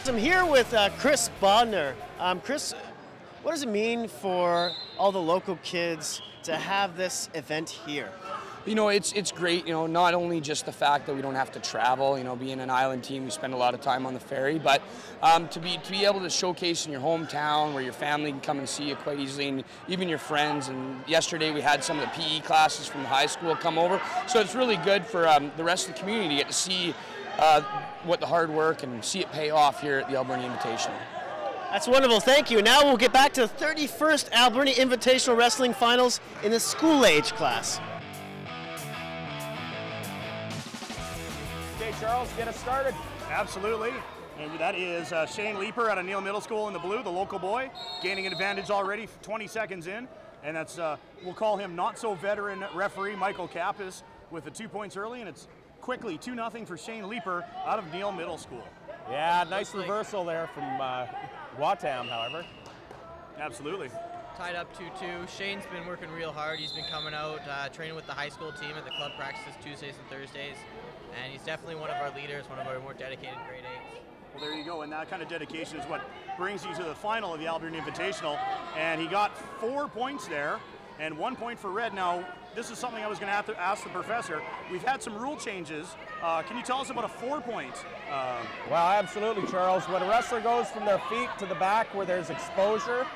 I'm here with Chris Bodner. Chris, what does it mean for all the local kids to have this event here? You know, it's great, you know, not only just the fact that we don't have to travel, you know, being an island team, we spend a lot of time on the ferry, but to be able to showcase in your hometown where your family can come and see you quite easily, and even your friends. And yesterday we had some of the PE classes from the high school come over, so it's really good for the rest of the community to get to see what the hard work and see it pay off here at the Alberni Invitational. That's wonderful, thank you. Now we'll get back to the 31st Alberni Invitational Wrestling Finals in the school-age class. Okay, Charles, get us started. Absolutely. And that is Shane Leeper out of Neil Middle School in the blue, the local boy, gaining an advantage already 20 seconds in. And that's, we'll call him not-so-veteran referee Michael Kappas with the 2 points early, and it's quickly 2-0 for Shane Leeper out of Neil Middle School. Yeah, nice reversal there from Gautam, however. Absolutely. Tied up 2-2. Shane's been working real hard. He's been coming out, training with the high school team at the club practices Tuesdays and Thursdays. And he's definitely one of our leaders, one of our more dedicated grade 8s. Well, there you go, and that kind of dedication is what brings you to the final of the Alberni Invitational. And he got 4 points there, and 1 point for red. Now, this is something I was going to have to ask the professor. We've had some rule changes. Can you tell us about a 4 point? Well, absolutely, Charles. When a wrestler goes from their feet to the back where there's exposure,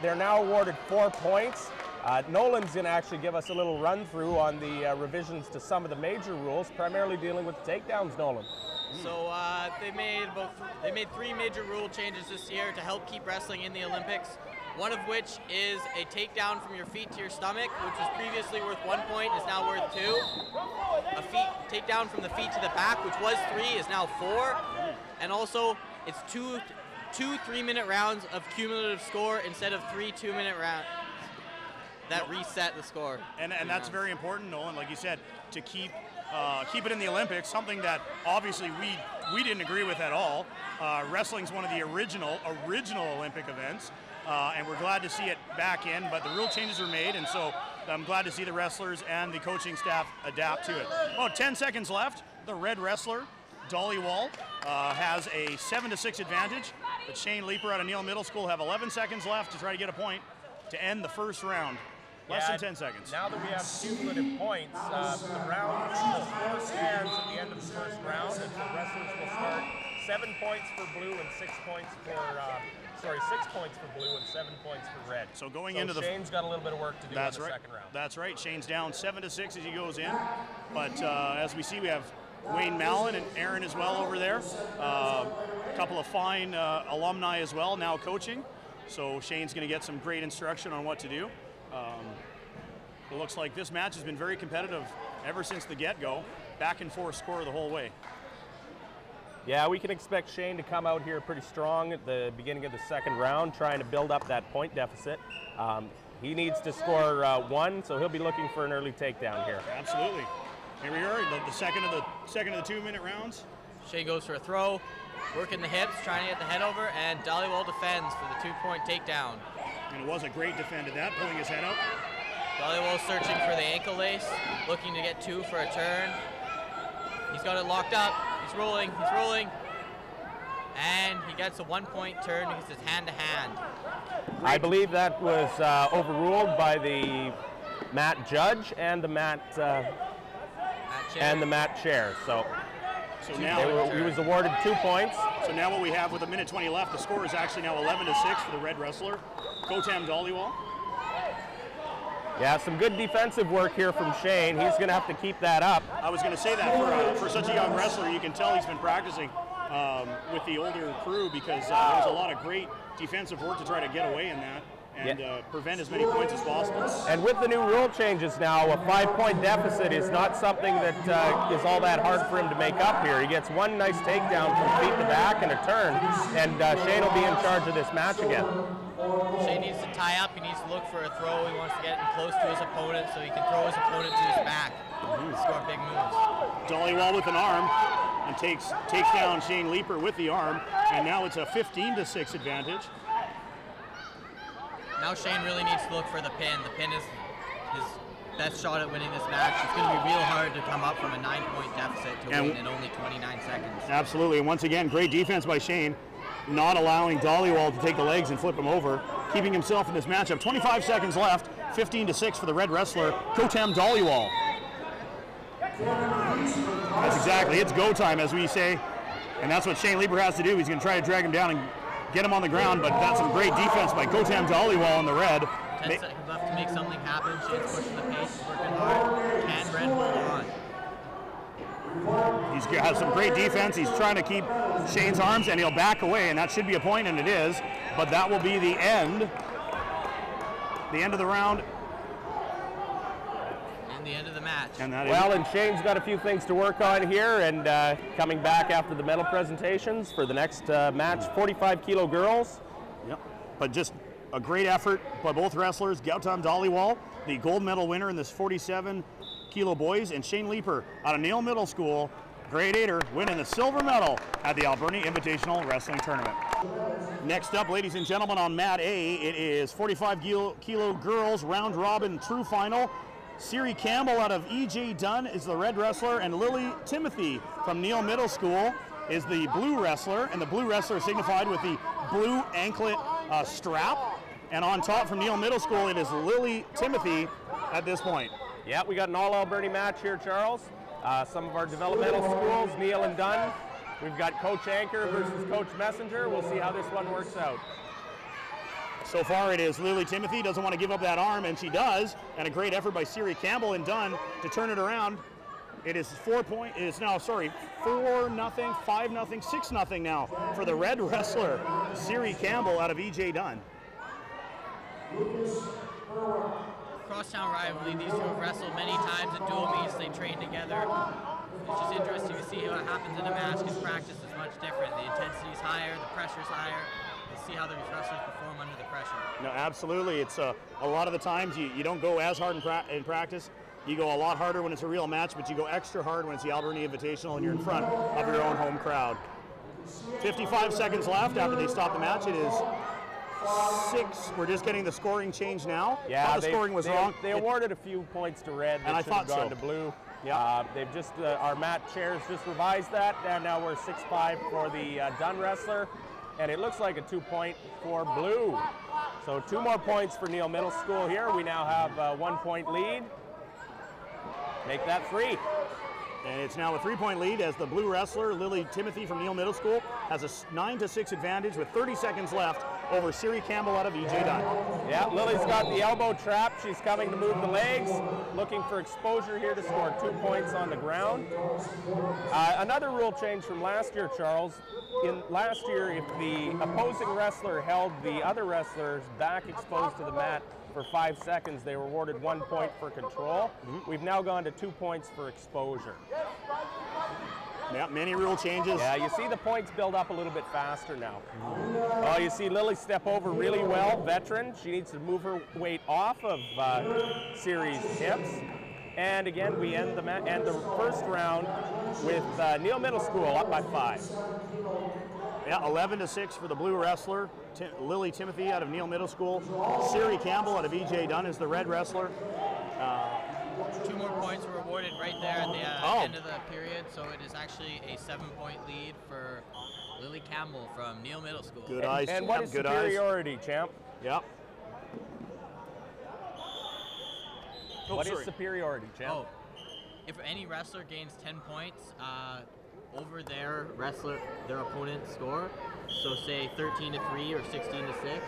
they're now awarded 4 points. Nolan's going to actually give us a little run through on the revisions to some of the major rules, primarily dealing with takedowns, Nolan. So they made 3 major rule changes this year to help keep wrestling in the Olympics. One of which is a takedown from your feet to your stomach, which was previously worth 1 point, is now worth 2. A takedown from the feet to the back, which was 3, is now 4. And also, it's two 3-minute rounds of cumulative score instead of 3 2-minute rounds. That reset the score. And that's very important, Nolan, like you said, to keep it in the Olympics, something that obviously we didn't agree with at all. Wrestling's one of the original Olympic events, and we're glad to see it back in, but the rule changes were made, and so I'm glad to see the wrestlers and the coaching staff adapt to it. About 10 seconds left. The red wrestler, Dhaliwal, has a 7-6 advantage, but Shane Leeper out of Neil Middle School have 11 seconds left to try to get a point to end the first round. Less than 10 seconds. Now that we have cumulative points, the round, the score stands at the end of the first round, and the wrestlers will start 7 points for blue and 6 points for, 6 points for blue and 7 points for red. So going into the... Shane's got a little bit of work to do in the second round. That's right. Shane's down 7-6 as he goes in. But as we see, we have Wayne Mallon and Aaron as well over there. A couple of fine alumni as well, now coaching. So Shane's going to get some great instruction on what to do. It looks like this match has been very competitive ever since the get-go. Back and forth score the whole way. Yeah, we can expect Shane to come out here pretty strong at the beginning of the second round, trying to build up that point deficit. He needs to score 1, so he'll be looking for an early takedown here. Absolutely. Here we are, the second of the 2-minute rounds. Shane goes for a throw, working the hips, trying to get the head over, and Dhaliwal defends for the 2-point takedown. And it was a great defend at that, pulling his head up. Dhaliwal searching for the ankle lace, looking to get 2 for a turn. He's got it locked up. He's rolling. And he gets a 1-point turn because it's hand-to-hand. I believe that was overruled by the mat judge and the mat chair. So now he was awarded 2 points. So now what we have with 1:20 left, the score is actually now 11-6 for the red wrestler, Gautam Dhaliwal. Yeah, some good defensive work here from Shane. He's going to have to keep that up. I was going to say that for such a young wrestler, you can tell he's been practicing with the older crew because there's a lot of great defensive work to try to get away in that and prevent as many points as possible. And with the new rule changes now, a 5-point deficit is not something that is all that hard for him to make up here. He gets 1 nice takedown from feet to back and a turn, and Shane will be in charge of this match again. Shane needs to tie up, he needs to look for a throw, he wants to get in close to his opponent so he can throw his opponent to his back and score big moves. Dhaliwal with an arm and takes down Shane Leeper with the arm, and now it's a 15-6 advantage. Now Shane really needs to look for the pin. The pin is his best shot at winning this match. It's going to be real hard to come up from a 9-point deficit to win in only 29 seconds. Absolutely, and once again, great defense by Shane, not allowing Dhaliwal to take the legs and flip him over, keeping himself in this matchup. 25 seconds left, 15-6 for the red wrestler, Gautam Dhaliwal. That's exactly, it's go time, as we say, and that's what Shane Leeper has to do. He's going to try to drag him down and get him on the ground, but that's some great defense by Gautam Dhaliwal in the red. 10 seconds left to make something happen. Shane's pushing the pace, working hard. Can red hold on? He has some great defense. He's trying to keep Shane's arms, and he'll back away, and that should be a point, and it is. But that will be the end of the round. And the end of the match. And and Shane's got a few things to work on here, and coming back after the medal presentations for the next match, 45-kilo girls. Yep, but just a great effort by both wrestlers. Gautam Dhaliwal, the gold medal winner in this 47-kilo boys, and Shane Leeper out of Neil Middle School, grade 8er, winning the silver medal at the Alberni Invitational Wrestling Tournament. Next up, ladies and gentlemen, on mat A, it is 45-kilo girls round robin true final. Cire Campbell out of E.J. Dunn is the red wrestler, and Lily Timothy from Neil Middle School is the blue wrestler, and the blue wrestler is signified with the blue anklet strap. And on top from Neil Middle School, it is Lily Timothy at this point. Yeah, we got an all Alberni match here, Charles. Some of our developmental schools, Neil and Dunn. We've got Coach Anchor versus Coach Messenger. We'll see how this one works out. So far it is Lily Timothy, doesn't want to give up that arm, and she does. And a great effort by Cire Campbell and Dunn to turn it around. It is 4-0, 5-0, 6-0 now for the red wrestler, Cire Campbell out of E.J. Dunn. Crosstown rivalry, these two have wrestled many times at dual meets, they train together. It's just interesting to see what happens in a match because practice is much different. The intensity is higher, the pressure is higher. We'll see how the wrestlers perform under the pressure. No, absolutely. It's a lot of the times you don't go as hard in practice. You go a lot harder when it's a real match, but you go extra hard when it's the Alberni Invitational and you're in front of your own home crowd. 55 seconds left after they stop the match. It is 6. We're just getting the scoring change now. Yeah, the scoring was wrong. They awarded a few points to red. And I thought gone so. To blue. Yeah. They've just our mat chairs just revised that, and now we're 6-5 for the Dunn wrestler, and it looks like a 2-point for blue. So 2 more points for Neil Middle School here. We now have a 1-point lead. Make that 3. And it's now a 3-point lead as the blue wrestler, Lily Timothy from Neil Middle School, has a 9-6 advantage with 30 seconds left over Cire Campbell out of E.J. Dunn. Yeah, Lily's got the elbow trap. She's coming to move the legs, looking for exposure here to score 2 points on the ground. Another rule change from last year, Charles. In last year, if the opposing wrestler held the other wrestler's back exposed to the mat for 5 seconds, they were awarded 1 point for control. We've now gone to 2 points for exposure. Yeah, many rule changes. Yeah, you see the points build up a little bit faster now. Oh, you see Lily step over really well, veteran. She needs to move her weight off of Cire's hips. And again, we end the first round with Neil Middle School up by 5. Yeah, 11-6 for the blue wrestler, Lily Timothy out of Neil Middle School. Cire Campbell out of E.J. Dunn is the red wrestler. 2 more points were awarded right there at the end of the period, so it is actually a 7-point lead for Lily Campbell from Neil Middle School. Good eyes. And what is superiority, champ? Yep. What is superiority, champ? Oh, if any wrestler gains 10 points over their opponent's score, so say 13-3 or 16-6,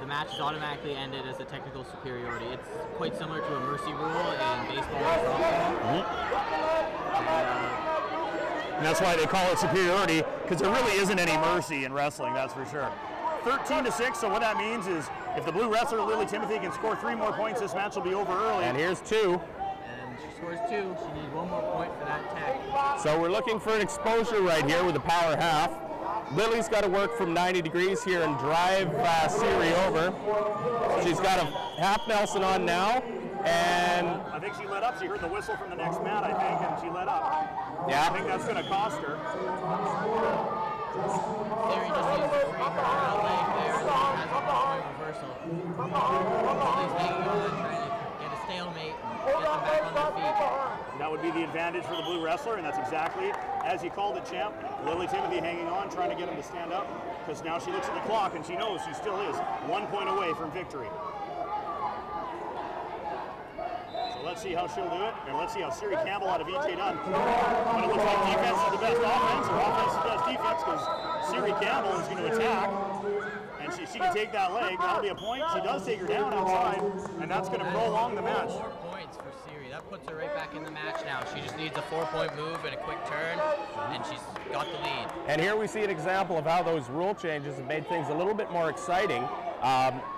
the match is automatically ended as a technical superiority. It's quite similar to a mercy rule in baseball and softball. And that's why they call it superiority, because there really isn't any mercy in wrestling, that's for sure. 13-6, so what that means is if the blue wrestler, Lily Timothy, can score 3 more points, this match will be over early. And here's 2. And she scores 2. She needs 1 more point for that tech. So we're looking for an exposure right here with a power half. Lily's got to work from 90 degrees here and drive Cire over. She's got a half Nelson on now, and I think she let up. She heard the whistle from the next mat, I think, and she let up. Yeah. I think that's going to cost her. Cire just needs to free her out leg there, and has a point reversal. Lily's hanging on, trying to get a stalemate. That would be the advantage for the blue wrestler, and that's exactly as he called it, champ. Lily Timothy hanging on, trying to get him to stand up, because now she looks at the clock and she knows she still is 1 point away from victory. So let's see how she'll do it, and let's see how Cire Campbell out of EJ Dunn. But it looks like defense is the best offense, or offense is the best defense, because Cire Campbell is going to attack. And she can take that leg. That'll be a point. She does take her down outside, and that's going to prolong the match. 4 points for Cire. That puts her right back in the match now. She just needs a 4-point move and a quick turn, and she's got the lead. And here we see an example of how those rule changes have made things a little bit more exciting.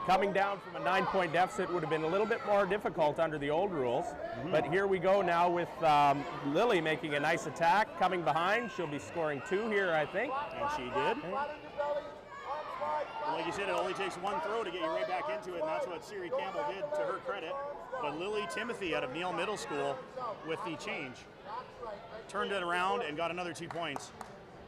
Coming down from a 9-point deficit would have been a little bit more difficult under the old rules. But here we go now with Lily making a nice attack, coming behind. She'll be scoring 2 here, I think. And she did. Like you said, it only takes one throw to get you right back into it, and that's what Cire Campbell did, to her credit. But Lily Timothy out of Neil Middle School with the change turned it around and got another 2 points.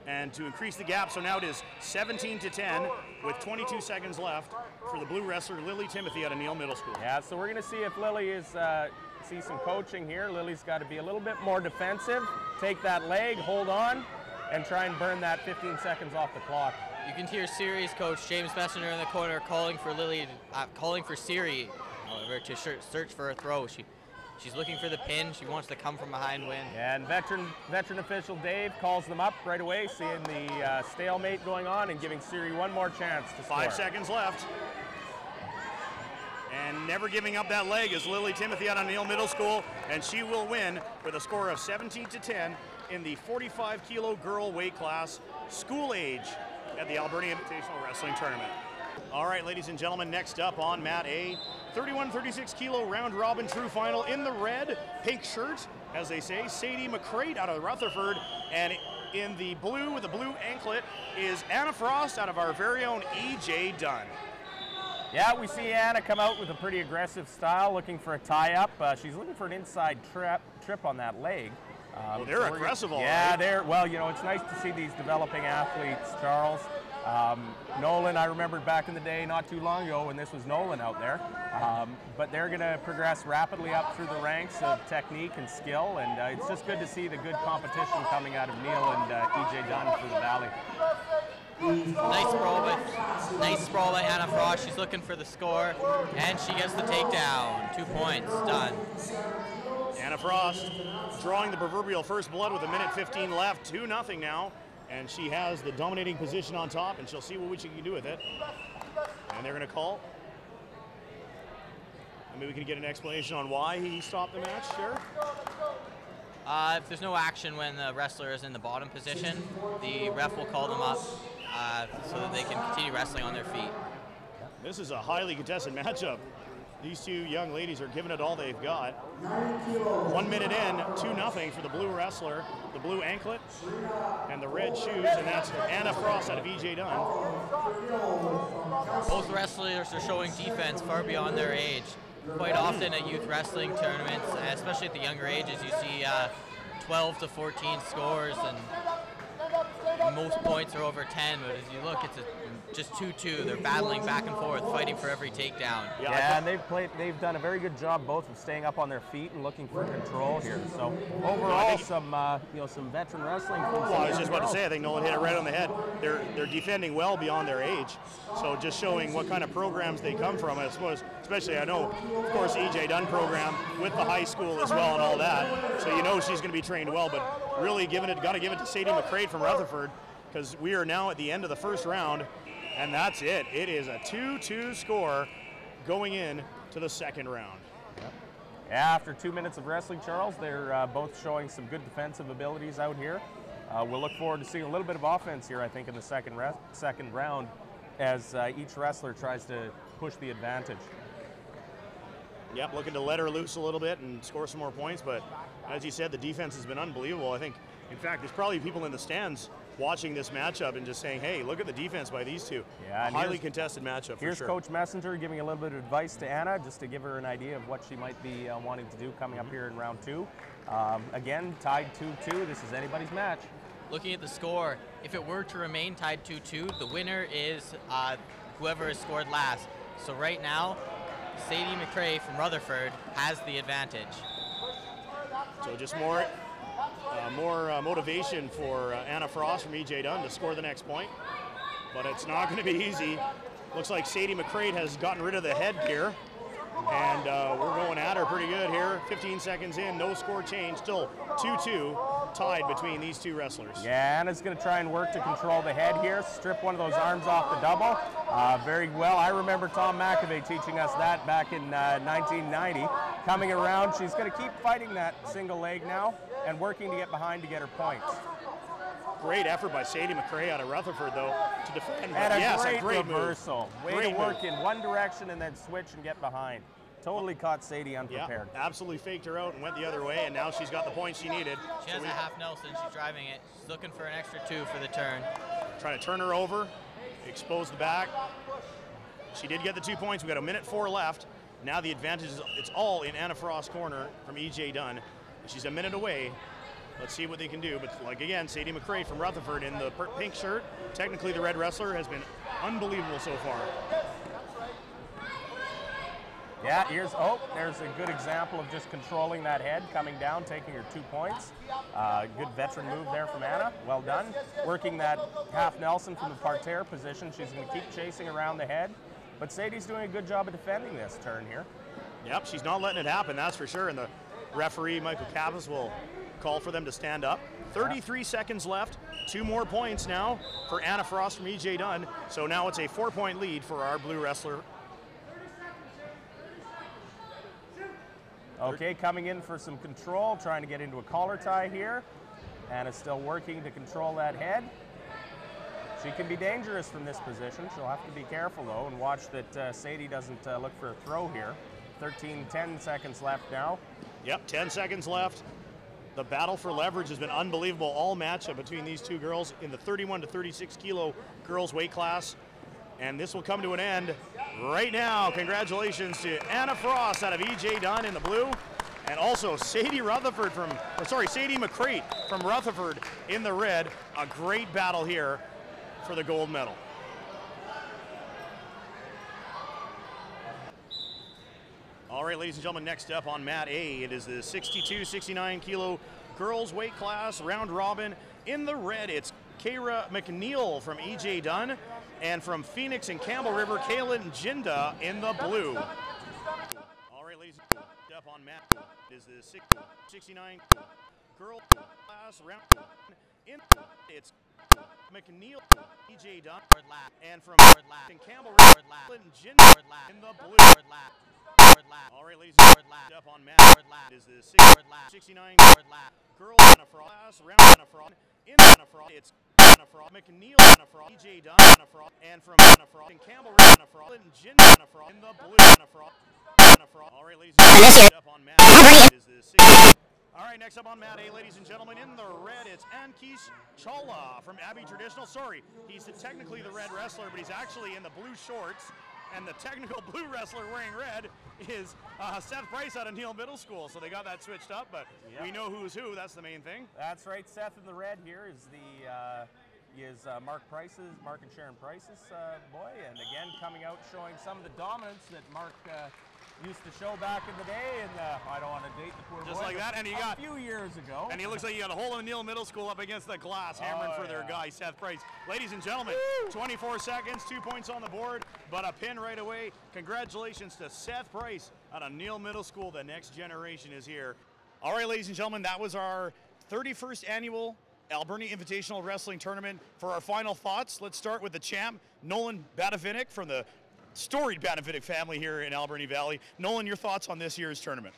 And to increase the gap, so now it is 17-10 with 22 seconds left for the blue wrestler Lily Timothy out of Neil Middle School. Yeah, so we're going to see if Lily is see some coaching here. Lily's got to be a little bit more defensive, take that leg, hold on, and try and burn that 15 seconds off the clock. You can hear Cire's coach, James Messenger, in the corner calling for calling for Cire to search for a throw. She's looking for the pin. She wants to come from behind win. And veteran official Dave calls them up right away, seeing the stalemate going on and giving Cire one more chance to score. 5 seconds left. And never giving up that leg is Lily Timothy out of Neil Middle School, and she will win with a score of 17-10 in the 45-kilo girl weight class, school age, at the Alberni Invitational Wrestling Tournament. All right, ladies and gentlemen, next up on Mat A, 31-36 kilo round robin true final in the red, pink shirt, as they say, Sadie McCreight out of Rutherford, and in the blue with the blue anklet is Anna Frost out of our very own EJ Dunn. Yeah, we see Anna come out with a pretty aggressive style, looking for a tie-up. She's looking for an inside trip on that leg. Well, they're aggressive, all yeah, right. well, you know, it's nice to see these developing athletes, Charles. Nolan, I remembered back in the day, not too long ago, when this was Nolan out there. But they're going to progress rapidly up through the ranks of technique and skill, and it's just good to see the good competition coming out of Neil and EJ Dunn for the Valley. Nice sprawl by Anna Frost. She's looking for the score, and she gets the takedown. 2 points, done. Anna Frost drawing the proverbial first blood with 1:15 left, 2-0 now, and she has the dominating position on top, and she'll see what she can do with it. And they're going to call. Maybe we can get an explanation on why he stopped the match, sure? If there's no action when the wrestler is in the bottom position, the ref will call them up so that they can continue wrestling on their feet. This is a highly contested matchup. These two young ladies are giving it all they've got. 1 minute in, 2-0 for the blue wrestler, the blue anklet, and the red shoes, and that's Anna Frost out of EJ Dunn. Both wrestlers are showing defense far beyond their age. Quite often at youth wrestling tournaments, especially at the younger ages, you see 12 to 14 scores, and most points are over 10, but as you look, it's just 2-2. They're battling back and forth, fighting for every takedown. Yeah, and they've done a very good job both of staying up on their feet and looking for control here. So overall, some veteran wrestling. Well, I was just about to say, I think Nolan hit it right on the head. They're defending well beyond their age. So just showing what kind of programs they come from, I suppose. Especially, I know, of course, EJ Dunn program with the high school as well and all that. So you know she's going to be trained well, but really got to give it to Sadie McCreight from Rutherford, because we are now at the end of the first round, and that's it. It is a 2-2 score going in to the second round. Yeah, after 2 minutes of wrestling, Charles, they're both showing some good defensive abilities out here. We'll look forward to seeing a little bit of offense here, I think, in the second round, as each wrestler tries to push the advantage. Yep, looking to let her loose a little bit and score some more points, but as you said, the defense has been unbelievable. I think, in fact, there's probably people in the stands watching this matchup and just saying, hey, look at the defense by these two. Yeah, highly contested matchup for sure. Here's Coach Messenger giving a little bit of advice to Anna, just to give her an idea of what she might be wanting to do coming up here in round 2. Again, tied 2-2. This is anybody's match. Looking at the score, if it were to remain tied 2-2, the winner is whoever has scored last. So right now, Sadie McCreight from Rutherford has the advantage. So just more motivation for Anna Frost from E.J. Dunn to score the next point. But it's not going to be easy. Looks like Sadie McCreight has gotten rid of the headgear. And we're going at her pretty good here. 15 seconds in, no score change. Still 2-2 tied between these two wrestlers. Yeah, Anna's going to try and work to control the head here. Strip one of those arms off the double. Very well. I remember Tom McAvey teaching us that back in 1990. Coming around, she's going to keep fighting that single leg now and working to get behind to get her points. Great effort by Sadie McCreight out of Rutherford, though, to defend. And a great reversal. Move. Way to work in one direction and then switch and get behind. Totally caught Sadie unprepared. Yeah, absolutely faked her out and went the other way, and now she's got the points she needed. She has a half Nelson. She's driving it. She's looking for an extra 2 for the turn. Trying to turn her over, expose the back. She did get the 2 points. We got 1:04 left. Now the advantage is it's all in Anna Frost's corner from E.J. Dunn. She's a minute away. Let's see what they can do. But like again, Sadie McCreight from Rutherford in the pink shirt. Technically the red wrestler has been unbelievable so far. Yeah, there's a good example of just controlling that head, coming down, taking her 2 points. Good veteran move there from Anna. Well done. Working that half Nelson from the parterre position. She's going to keep chasing around the head. But Sadie's doing a good job of defending this turn here. Yep, she's not letting it happen, that's for sure. And the referee, Michael Kappas, will call for them to stand up. 33 seconds left. 2 more points now for Anna Frost from E.J. Dunn. So now it's a 4-point lead for our blue wrestler. Okay, coming in for some control, trying to get into a collar tie here. Anna's still working to control that head. She can be dangerous from this position. She'll have to be careful, though, and watch that Sadie doesn't look for a throw here. 10 seconds left now. Yep, 10 seconds left. The battle for leverage has been unbelievable all matchup between these two girls in the 31 to 36 kilo girls weight class. And this will come to an end right now. Congratulations to Anna Frost out of E.J. Dunn in the blue, and also Sadie McCreight from Rutherford in the red. A great battle here for the gold medal. All right, ladies and gentlemen, next up on mat A, it is the 62-69 kilo girls weight class round robin. In the red, it's Keyra McNeil from E.J. Dunn, and from Phoenix and Campbell River, Kaitlyn Jinda in the blue. All right, ladies and gentlemen, up on mat A, it is the 69 girls class round in it's McNeil, E.J. Dunn, and from Campbell River, Kaitlyn Jinda in the blue. All right, ladies and gentlemen, up on mat A is the 69 girls class round in it's McNeil, E.J. Dunn, and from Campbell River, Kaitlyn Jinda in the blue. All right, ladies and gentlemen, up on mat A is the 69. All right, next up on mat A, ladies and gentlemen, in the red, it's Ankish Chawla from Abbey Traditional. Sorry, he's technically the red wrestler, but he's actually in the blue shorts. And the technical blue wrestler wearing red is Seth Price out of Neil Middle School. So they got that switched up, but we know who's who. That's the main thing. That's right. Seth in the red here is Mark and Sharon Price's boy. And again, coming out showing some of the dominance that Mark used to show back in the day, and I don't want to date the poor boy. Just like that, and he got a few years ago. And he looks like he got a whole of Neil Middle School up against the glass, hammering for their guy, Seth Price. Ladies and gentlemen, 24 seconds, 2 points on the board, but a pin right away. Congratulations to Seth Price out of Neil Middle School. The next generation is here. All right, ladies and gentlemen, that was our 31st annual Alberni Invitational Wrestling Tournament. For our final thoughts, let's start with the champ, Nolan Badavinik from the storied Badavinik family here in Alberni Valley. Nolan, your thoughts on this year's tournament?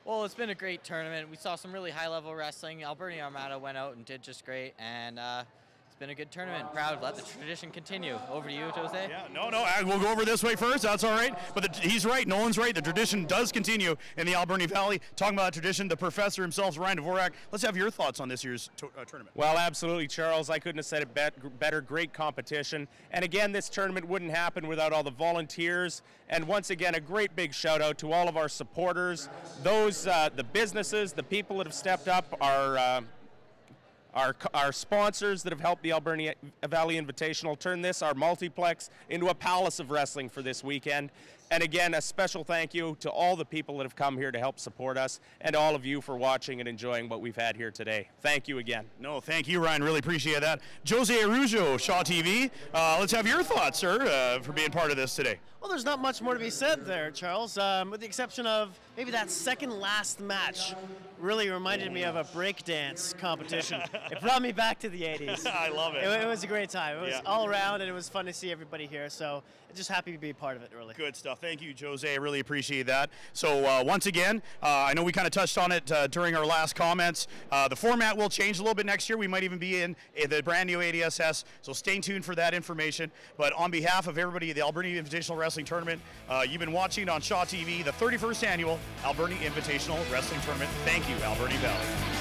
Well, it's been a great tournament. We saw some really high-level wrestling. Alberni Armada went out and did just great, and it's been a good tournament. Proud to let the tradition continue. Over to you, Jose. Yeah, no, we'll go over this way first. That's all right. But he's right. Nolan's right. The tradition does continue in the Alberni Valley. Talking about tradition, the professor himself, Ryan Dvorak. Let's have your thoughts on this year's tournament. Well, absolutely, Charles. I couldn't have said it better. Great competition. And again, this tournament wouldn't happen without all the volunteers. And once again, a great big shout out to all of our supporters, those, the businesses, the people that have stepped up, our sponsors that have helped the Alberni Valley Invitational turn this, our multiplex, into a palace of wrestling for this weekend. And again, a special thank you to all the people that have come here to help support us, and all of you for watching and enjoying what we've had here today. Thank you again. No, thank you, Ryan. Really appreciate that. Jose Arujo, Shaw TV. Let's have your thoughts, sir, for being part of this today. Well, there's not much more to be said there, Charles, with the exception of maybe that second last match really reminded me of a breakdance competition. It brought me back to the 80s. I love it. It was a great time. It was all around, and it was fun to see everybody here, so just happy to be a part of it, really. Good stuff. Thank you, Jose. I really appreciate that. So once again, I know we kind of touched on it during our last comments. The format will change a little bit next year. We might even be in the brand new ADSS, so stay tuned for that information. But on behalf of everybody at the Alberni Invitational Wrestling Tournament, you've been watching on Shaw TV the 31st Annual Alberni Invitational Wrestling Tournament. Thank you, Alberni Valley.